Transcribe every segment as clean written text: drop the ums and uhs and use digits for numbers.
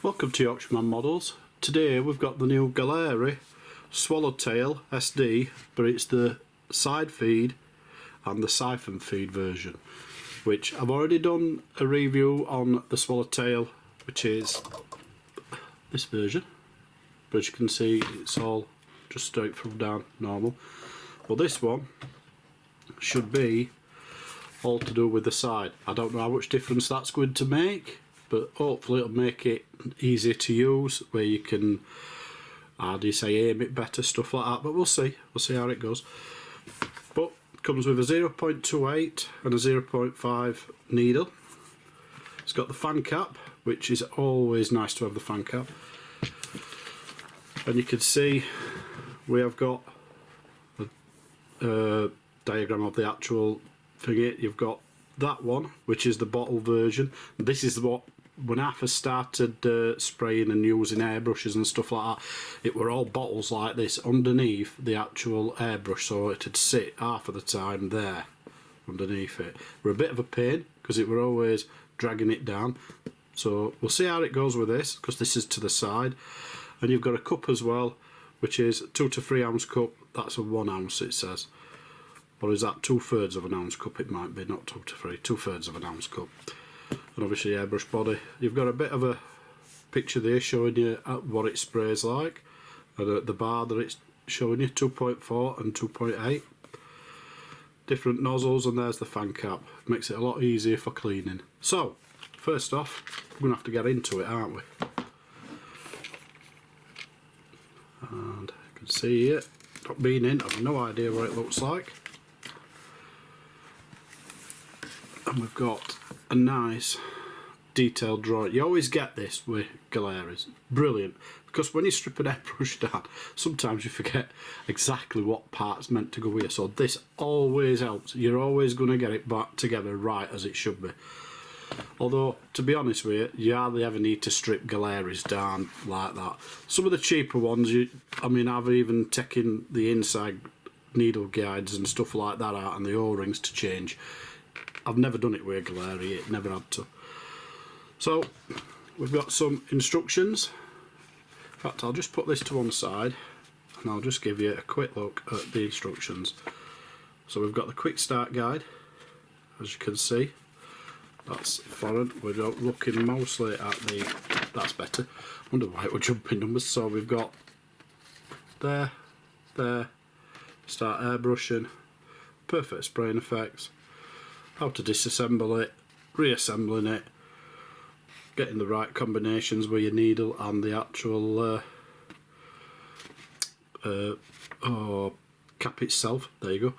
Welcome to Yorkshireman Models. Today we've got the new Gaahleri Swallowtail SD, but it's the side feed and the siphon feed version, which I've already done a review on the Swallowtail, which is this version. But as you can see, it's all just straight from down normal. Well, this one should be all to do with the side. I don't know how much difference that's going to make, but hopefully it'll make it easier to use, where you can, how do you say, aim it better, stuff like that. But we'll see how it goes. But it comes with a 0.28 and a 0.5 needle. It's got the fan cap, which is always nice to have the fan cap. And you can see we have got a diagram of the actual thing. You've got that one, which is the bottle version. This is what, when I first started spraying and using airbrushes and stuff like that, it were all bottles like this underneath the actual airbrush, so it'd sit half of the time there underneath it. Were a bit of a pain because it were always dragging it down. So we'll see how it goes with this, because this is to the side. And you've got a cup as well, which is 2 to 3 ounce cup. That's a 1 ounce, it says. Or is that 2/3 of an ounce cup? It might be, not 2 to 3, 2/3 of an ounce cup. And obviously airbrush body. You've got a bit of a picture there showing you what it sprays like. And at the bar that it's showing you, 2.4 and 2.8. Different nozzles, and there's the fan cap. Makes it a lot easier for cleaning. So, first off, we're going to have to get into it, aren't we? And you can see it. Not been in, I've no idea what it looks like. And we've got a nice detailed drawing. You always get this with Gaahleri. Brilliant, because when you strip an airbrush down, sometimes you forget exactly what part's meant to go here. So this always helps. You're always going to get it back together right as it should be. Although, to be honest with you, you hardly ever need to strip Gaahleris down like that. Some of the cheaper ones, I've even taken the inside needle guides and stuff like that out and the O-rings to change. I've never done it with Gaahleri, it never had to. So, we've got some instructions. In fact, I'll just put this to one side and I'll just give you a quick look at the instructions. So we've got the quick start guide, as you can see. That's foreign. We're looking mostly at the, that's better. I wonder why it would jump in numbers. So we've got there, start airbrushing, perfect spraying effects, how to disassemble it, reassembling it, getting the right combinations with your needle and the actual cap itself. There you go.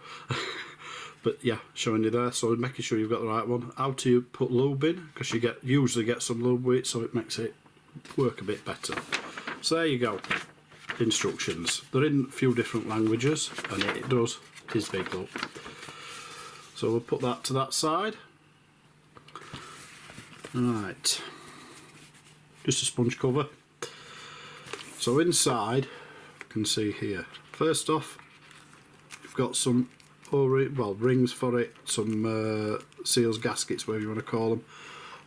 But yeah, showing you there, so making sure you've got the right one. How to put lube in, because you usually get some lube with it, so it makes it work a bit better. So there you go, instructions. They're in a few different languages, and it is big, look. So we'll put that to that side. Right, just a sponge cover. So inside, you can see here, first off, you've got some rings for it, some seals, gaskets, whatever you want to call them.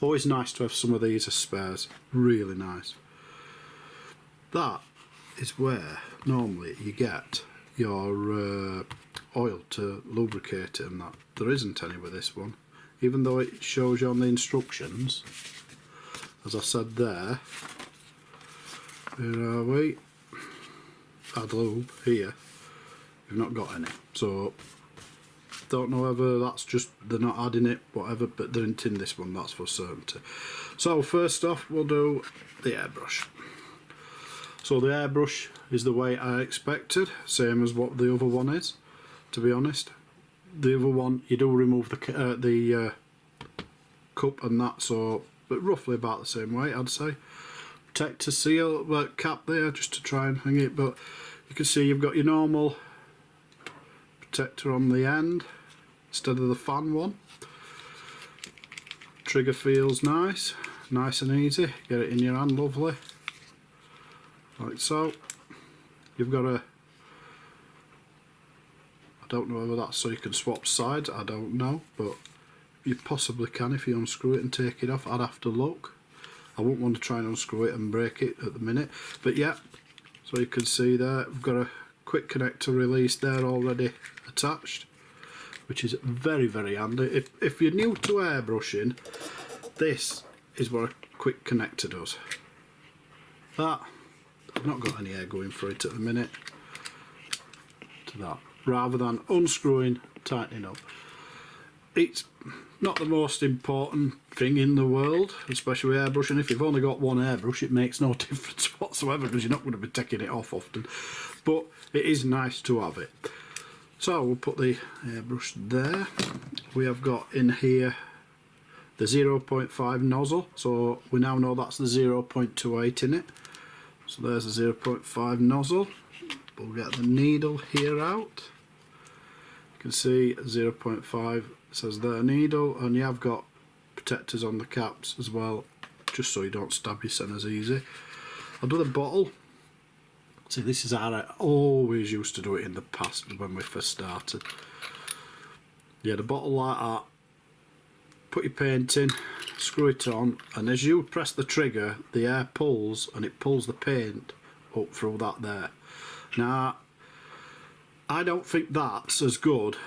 Always nice to have some of these as spares, really nice. That is where normally you get your oil to lubricate it and that. There isn't any with this one, even though it shows you on the instructions, as I said there. Where are we? Add lube here. You've not got any, so don't know whether that's just they're not adding it, whatever, but they're in this one, that's for certainty. So first off, we'll do the airbrush. So the airbrush is the way I expected, same as what the other one is, to be honest. The other one, you do remove the cup and that, so, but roughly about the same way, I'd say. Protector seal cap there, just to try and hang it, but you can see you've got your normal protector on the end instead of the fan one. Trigger feels nice and easy. Get it in your hand, lovely, like so. You've got a, I don't know whether that's so you can swap sides, I don't know, but you possibly can if you unscrew it and take it off. I'd have to look. I wouldn't want to try and unscrew it and break it at the minute. But yeah, so you can see there, we've got a quick connector release there already attached, which is very, very handy. If you're new to airbrushing, this is what a quick connector does. That, I've not got any air going through it at the minute, to that, rather than unscrewing, tightening up. It's not the most important thing in the world, especially with airbrushing. If you've only got one airbrush, it makes no difference whatsoever, because you're not going to be taking it off often. But it is nice to have it. So we'll put the airbrush there. We have got in here the 0.5 nozzle, so we now know that's the 0.28 in it. So there's the 0.5 nozzle. We'll get the needle here out. You can see 0.5 says there needle, and you have got protectors on the caps as well, just so you don't stab your centres easy. I'll do the bottle. See, this is how I always used to do it in the past when we first started. Yeah, the bottle like that. Put your paint in, screw it on, and as you press the trigger, the air pulls, and it pulls the paint up through that there. Now, I don't think that's as good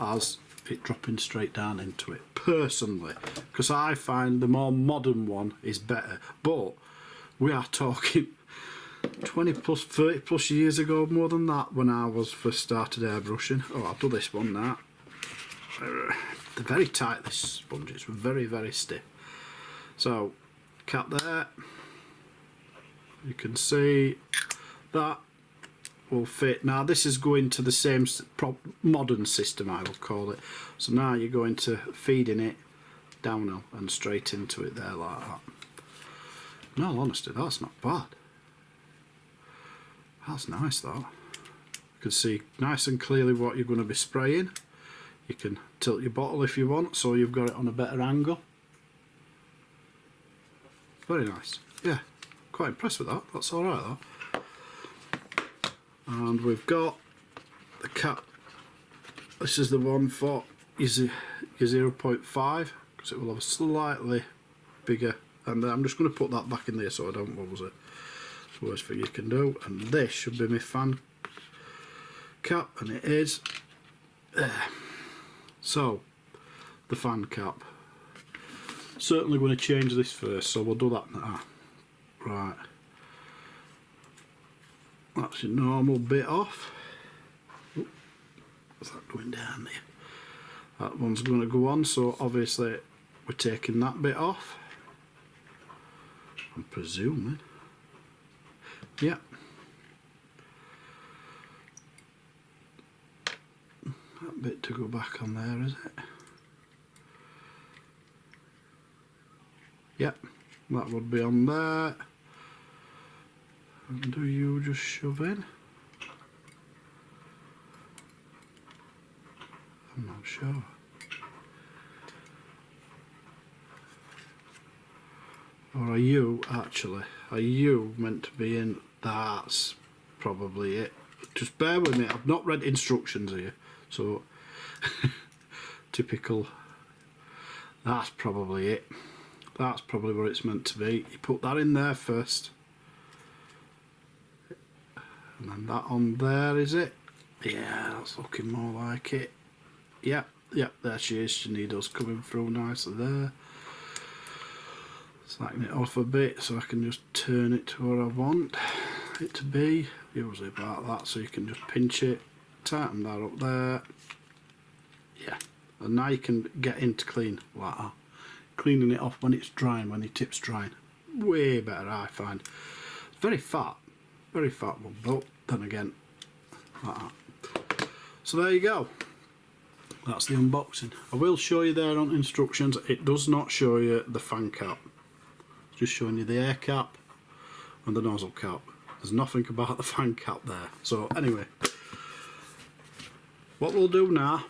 as it dropping straight down into it, personally, because I find the more modern one is better. But we are talking 20 plus, 30 plus years ago, more than that, when I was first started airbrushing. Oh, I'll do this one now. They're very tight, this sponge, it's very, very stiff. So, cap there. You can see that will fit. Now this is going to the same modern system, I will call it. So now you're going to feeding it downhill and straight into it there like that. In all honesty, that's not bad. That's nice though. You can see nice and clearly what you're going to be spraying. You can tilt your bottle if you want, so you've got it on a better angle. Very nice. Yeah, quite impressed with that. That's alright though. And we've got the cap. This is the one for your 0.5, because it will have a slightly bigger. And I'm just going to put that back in there so I don't lose it. It's the worst thing you can do. And this should be my fan cap, and it is there. So, the fan cap. Certainly going to change this first, so we'll do that now. Right. That's your normal bit off. Oop, what's that going down there? That one's going to go on, so obviously we're taking that bit off. I'm presuming. Yep. That bit to go back on there, is it? Yep, that would be on there. And do you just shove in? I'm not sure. Or are you actually? Are you meant to be in? That's probably it. Just bear with me, I've not read instructions here, so typical. That's probably it. That's probably where it's meant to be. You put that in there first. And then that on there, is it? Yeah, that's looking more like it. Yep, yep, there she is. She needles coming through nicely there. Slacking it off a bit so I can just turn it to where I want it to be. Usually about that, so you can just pinch it, tighten that up there. Yeah, and now you can get into clean like that. Cleaning it off when it's drying, when the tip's drying. Way better, I find. It's very fat one, but then again, like that. So there you go. That's the unboxing. I will show you there on instructions. It does not show you the fan cap. It's just showing you the air cap and the nozzle cap. There's nothing about the fan cap there. So anyway, what we'll do now,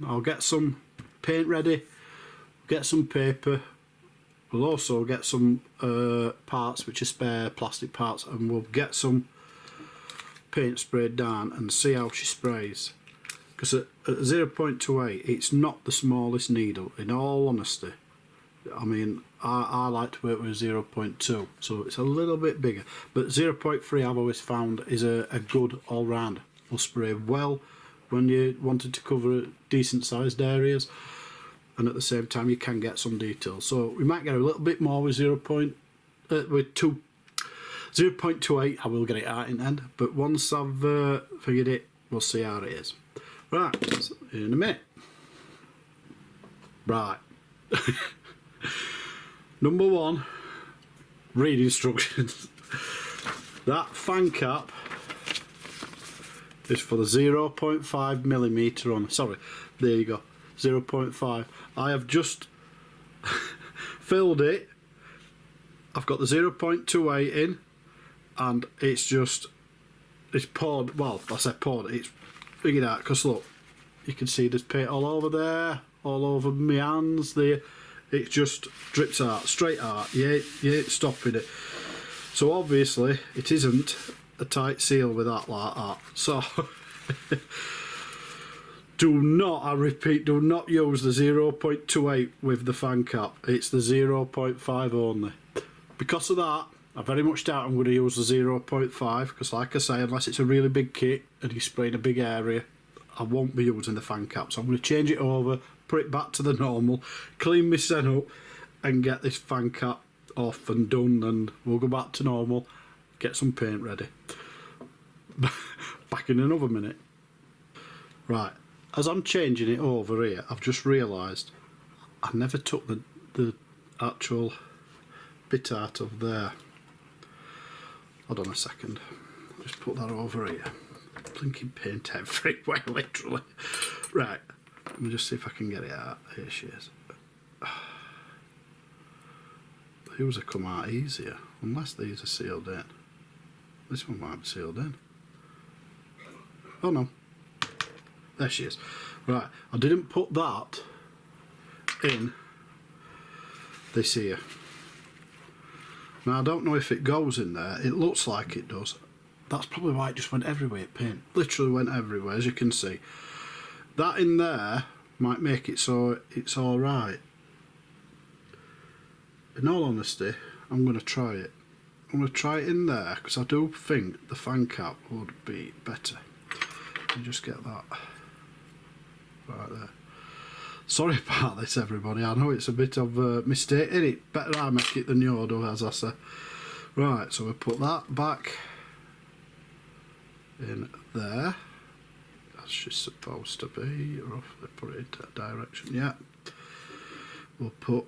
I'll get some paint ready, get some paper. We'll also get some parts which are spare plastic parts, and we'll get some paint sprayed down and see how she sprays. Because at 0.28 it's not the smallest needle, in all honesty. I mean, I like to work with 0.2, so it's a little bit bigger. But 0.3 I've always found is a good all-round. Will spray well when you wanted to cover decent sized areas, and at the same time you can get some detail. So we might get a little bit more with 0.28. I will get it out in the end, but once I've figured it, we'll see how it is. Right, in a minute. Right. Number one, read instructions. That fan cap is for the 0.5mm on. Sorry, there you go, 0.5. I have just filled it. I've got the 0.28 in, and it's poured. Well, I said poured. It's figured out because look, you can see there's paint all over there, all over my hands there. It just drips out, straight out. You ain't stopping it. So obviously it isn't a tight seal with that like that. So do not, I repeat, do not use the 0.28 with the fan cap. It's the 0.5 only. Because of that, I very much doubt I'm going to use the 0.5, because like I say, unless it's a really big kit and you're spraying a big area, I won't be using the fan cap. So I'm going to change it over, put it back to the normal, clean my setup and get this fan cap off and done, and we'll go back to normal, get some paint ready. Back in another minute. Right, as I'm changing it over here, I've just realised I never took the actual bit out of there. Hold on a second, just put that over here. Blinking paint everywhere, literally. Right, let me just see if I can get it out. Here she is. These will come out easier, unless these are sealed in. This one might be sealed in. Oh no, there she is. Right, I didn't put that in this here. Now I don't know if it goes in there. It looks like it does. That's probably why it just went everywhere. Paint literally went everywhere, as you can see. That in there might make it so it's alright. In all honesty, I'm going to try it. I'm going to try it in there, because I do think the fan cap would be better. Let me just get that right there. Sorry about this, everybody. I know it's a bit of a mistake, isn't it? Better I make it than you do, as I say. Right, so we put that back in there. That's just supposed to be. Roughly put it into that direction. Yeah. We'll put.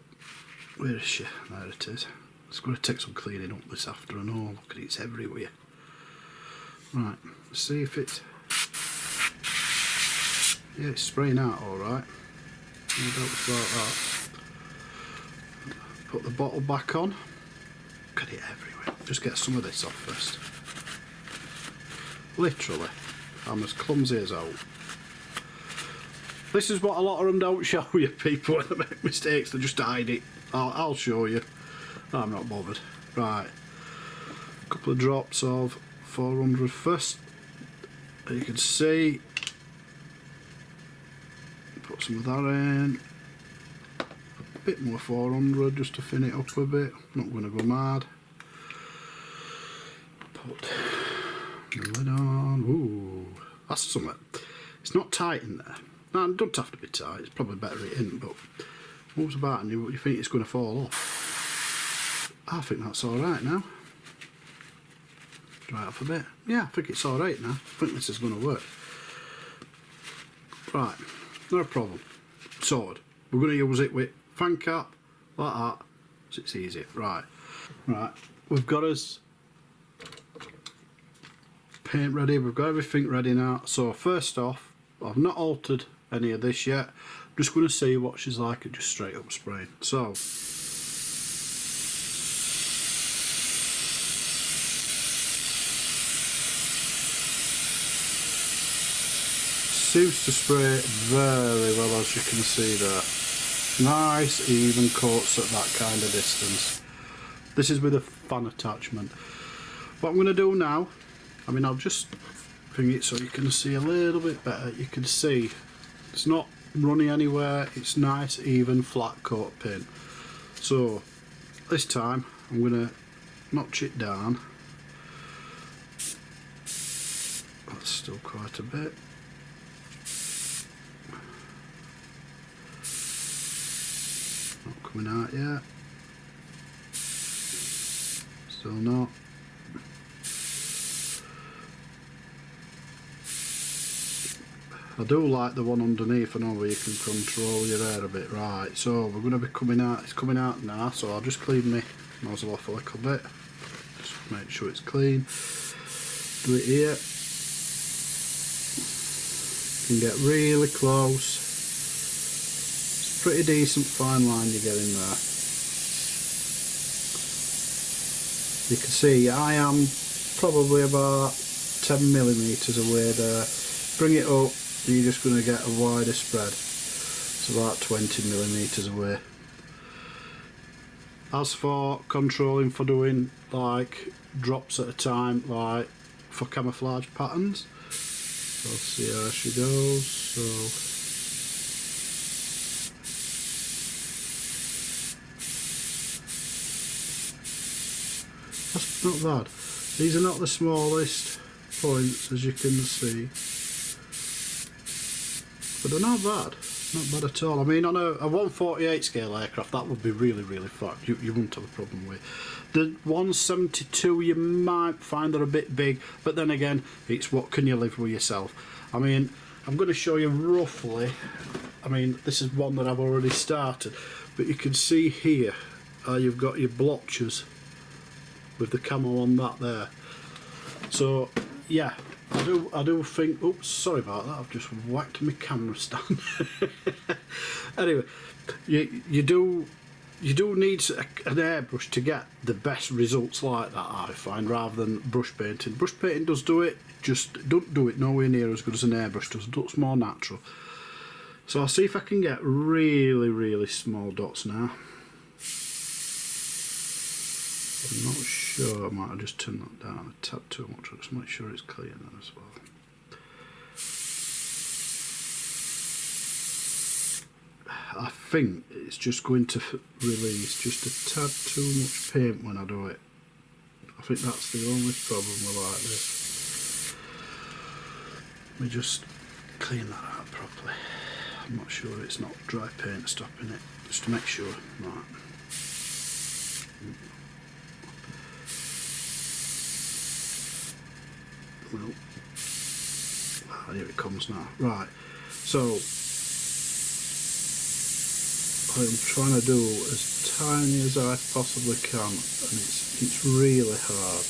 Where is she? There it is. It's going to take some cleaning up this afternoon. Oh, look at it, it's everywhere. Right, let's see if it. Yeah, it's spraying out alright. No doubt about that. Put the bottle back on. Look at it everywhere. Just get some of this off first. Literally, I'm as clumsy as out. This is what a lot of them don't show you, people, when they make mistakes. They just hide it. I'll show you. I'm not bothered. Right, a couple of drops of 400 first. You can see. Put some of that in. A bit more 400 just to thin it up a bit. Not going to go mad. Put the lid on. Ooh, that's something. It's not tight in there. No, it doesn't have to be tight. It's probably better it isn't, but moves about and you think it's going to fall off. I think that's alright now. Dry it off a bit. Yeah, I think it's alright now. I think this is going to work. Right, no problem. Sorted. We're going to use it with fan cap, like that, so it's easy. Right, we've got us paint ready, we've got everything ready now. So first off, I've not altered any of this yet. I'm just going to see what she's like at just straight up spraying. So seems to spray very well, as you can see there. Nice even coats at that kind of distance. This is with a fan attachment. What I'm going to do now, I mean, I'll just bring it so you can see a little bit better. You can see it's not runny anywhere. It's nice even flat coat paint. So this time I'm going to notch it down. That's still quite a bit. Not coming out yet. Still not. I do like the one underneath, I know where you can control your hair a bit. Right, so we're going to be coming out, it's coming out now, so I'll just clean my nozzle off a little bit. Just make sure it's clean. Do it here. You can get really close. It's a pretty decent fine line you're getting there. You can see I am probably about 10mm away there. Bring it up, you're just going to get a wider spread. It's about 20mm away. As for controlling for doing like drops at a time, like for camouflage patterns, I'll see how she goes. So that's not bad. These are not the smallest points, as you can see, but they're not bad. Not bad at all. I mean, on a 148 scale aircraft, that would be really, really fun. You wouldn't have a problem with. The 172, you might find they're a bit big, but then again, it's what can you live with yourself. I mean, I'm going to show you roughly. I mean, this is one that I've already started, but you can see here you've got your blotches with the camo on that there. So yeah, I do think. Oops, sorry about that. I've just whacked my camera stand. Anyway, you do need an airbrush to get the best results like that, I find, rather than brush painting. Brush painting does do it, just don't do it nowhere near as good as an airbrush does. It looks more natural. So I'll see if I can get really, really small dots now. I'm not sure, I might have just turned that down a tad too much. I'll just make sure it's clear then as well. I think it's just going to release just a tad too much paint when I do it. I think that's the only problem with like this. Let me just clean that out properly. I'm not sure it's not dry paint stopping it, just to make sure. Right. Well, here it comes now. Right, so I'm trying to do as tiny as I possibly can, and it's really hard.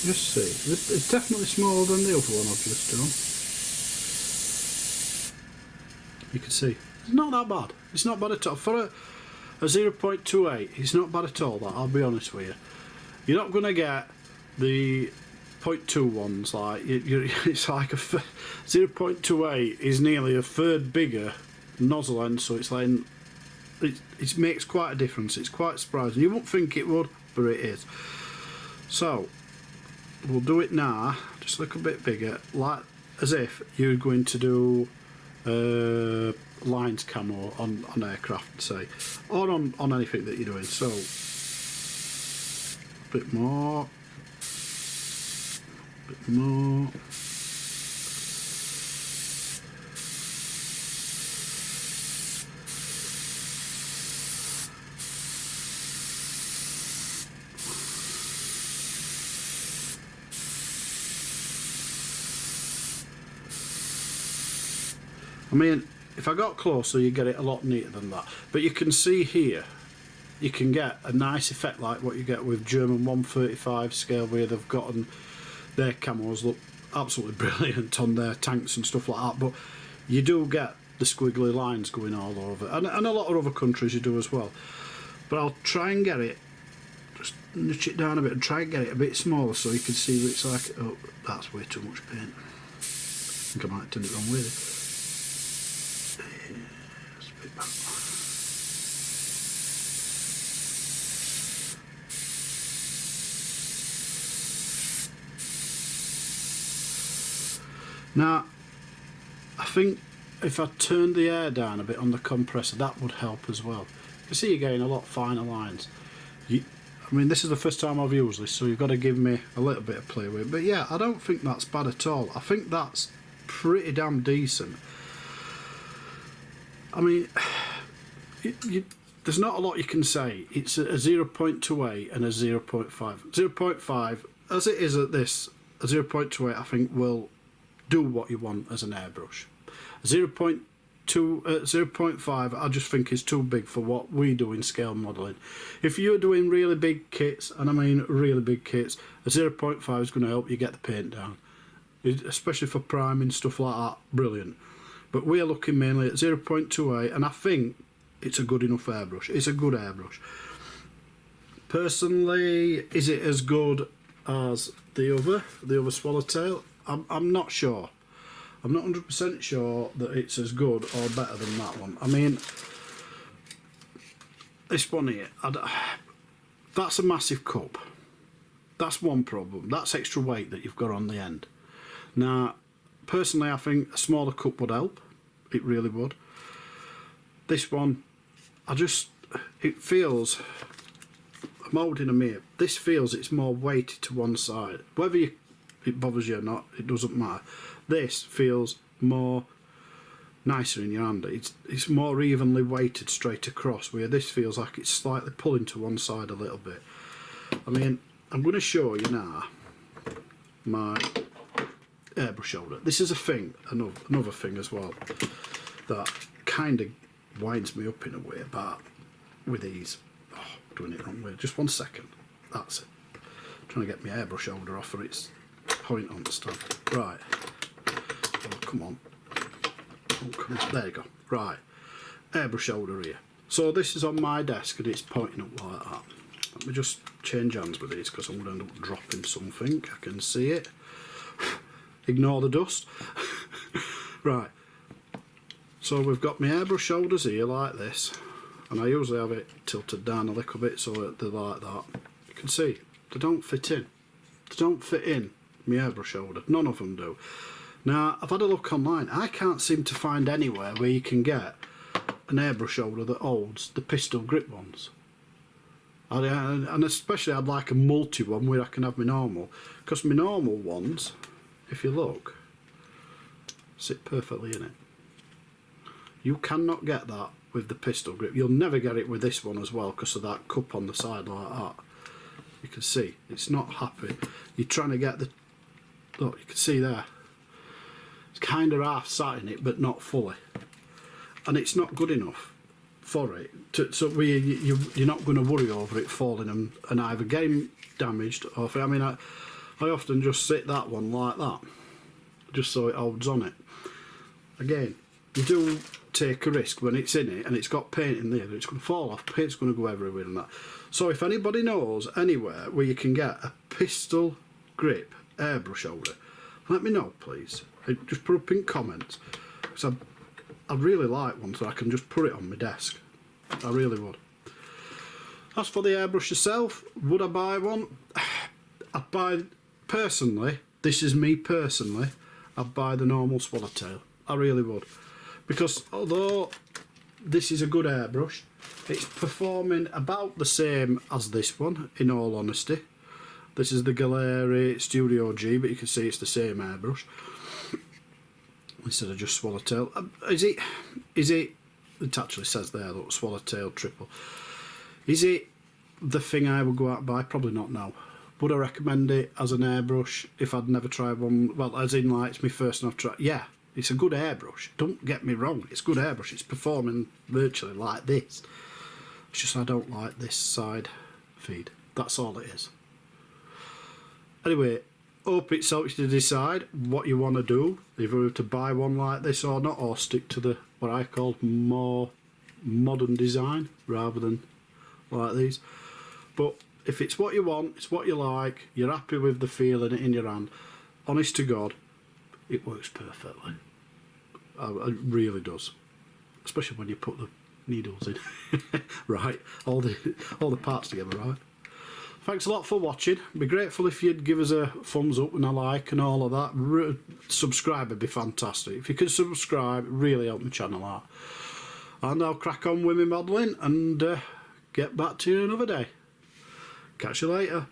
Just see, it's definitely smaller than the other one I've just done. You can see. It's not that bad. It's not bad at all. For a 0.28, it's not bad at all, that, I'll be honest with you. You're not going to get the 0.2 ones, like, it's like 0.28 is nearly a third bigger nozzle end, so it's like, it makes quite a difference. It's quite surprising. You wouldn't think it would, but it is. So, we'll do it now, just a little bit bigger, like as if you're going to do lines camo on aircraft, say, or on anything that you're doing. So a bit more, I mean, if I got closer, you get it a lot neater than that. But you can see here, you can get a nice effect like what you get with German 135 scale, where they've gotten their camos look absolutely brilliant on their tanks and stuff like that. But you do get the squiggly lines going all over, and a lot of other countries you do as well. But I'll try and get it, just notch it down a bit and try and get it a bit smaller so you can see what it's like. Oh, that's way too much paint. I think I might have turned it wrong with it. Now, I think if I turned the air down a bit on the compressor, that would help as well. You can see you're getting a lot finer lines. I mean, this is the first time I've used this, so you've got to give me a little bit of play with it. But yeah, I don't think that's bad at all. I think that's pretty damn decent. I mean, there's not a lot you can say. It's a 0.28 and a 0.5. 0.5, as it is at this, a 0.28 I think will do what you want as an airbrush. 0.5 I just think is too big for what we do in scale modelling. If you're doing really big kits, and I mean really big kits, a 0.5 is going to help you get the paint down, especially for priming, stuff like that. Brilliant. But we're looking mainly at 0.28, and I think it's a good enough airbrush. It's a good airbrush. Personally, is it as good as the other Swallowtail? I'm not sure. I'm not 100% sure that it's as good or better than that one. I mean, this one here, that's a massive cup. That's one problem. That's extra weight that you've got on the end. Now, personally, I think a smaller cup would help. It really would. This one, it feels, I'm holding them here, this feels it's more weighted to one side. Whether it bothers you or not, it doesn't matter. This feels more nicer in your hand. It's more evenly weighted straight across, where this feels like it's slightly pulling to one side a little bit. I mean, I'm going to show you now my airbrush holder. This is a thing, another thing as well, that kind of winds me up in a way about with these. Oh, I'm doing it the wrong way. Just 1 second. That's it. I'm trying to get my airbrush holder off for its point on the stand. Right. Oh, come on. Oh, come on. There you go. Right. Airbrush holder here. So this is on my desk and it's pointing up like that. Let me just change hands with these because I'm going to end up dropping something. I can see it. Ignore the dust. Right. So we've got my airbrush holders here like this. And I usually have it tilted down a little bit so that they're like that. You can see they don't fit in. They don't fit in my airbrush holder. None of them do. Now, I've had a look online. I can't seem to find anywhere where you can get an airbrush holder that holds the pistol grip ones. And especially I'd like a multi one where I can have my normal. Because my normal ones, if you look, sit perfectly in it. You cannot get that with the pistol grip. You'll never get it with this one as well because of that cup on the side like that. You can see it's not happy. You're trying to get the, look, you can see there, it's kind of half sat in it but not fully, and it's not good enough for it so you're not going to worry over it falling and either getting damaged or I mean I often just sit that one like that just so it holds on it. Again, you do take a risk when it's in it and it's got paint in there, it's going to fall off, paint's going to go everywhere and that. So if anybody knows anywhere where you can get a pistol grip airbrush holder, let me know please. Just put up in comments, because I really like one so I can just put it on my desk. I really would. As for the airbrush itself, would I buy one? I'd buy, personally, this is me personally, I'd buy the normal Swallowtail. I really would. Because although this is a good airbrush, it's performing about the same as this one, in all honesty. This is the Gaahleri Studio G, but you can see it's the same airbrush instead of just Swallowtail. Is it actually says there, look, Swallowtail triple. Is it the thing I would go out and buy? Probably not now. Would I recommend it as an airbrush if I'd never tried one? Well, as in like it's my first and I've tried. Yeah, it's a good airbrush. Don't get me wrong, it's a good airbrush. It's performing virtually like this. It's just I don't like this side feed. That's all it is. Anyway, hope it's helps you to decide what you want to do, either to buy one like this or not, or stick to the what I call more modern design rather than like these. But if it's what you want, it's what you like, you're happy with the feeling in your hand, honest to God, it works perfectly. It really does, especially when you put the needles in. Right, all the parts together, right? thanks a lot for watching. Be grateful if you'd give us a thumbs up and a like and all of that. Subscribe would be fantastic. If you could subscribe, it really help my channel out. And I'll crack on with my modelling and get back to you another day. Catch you later.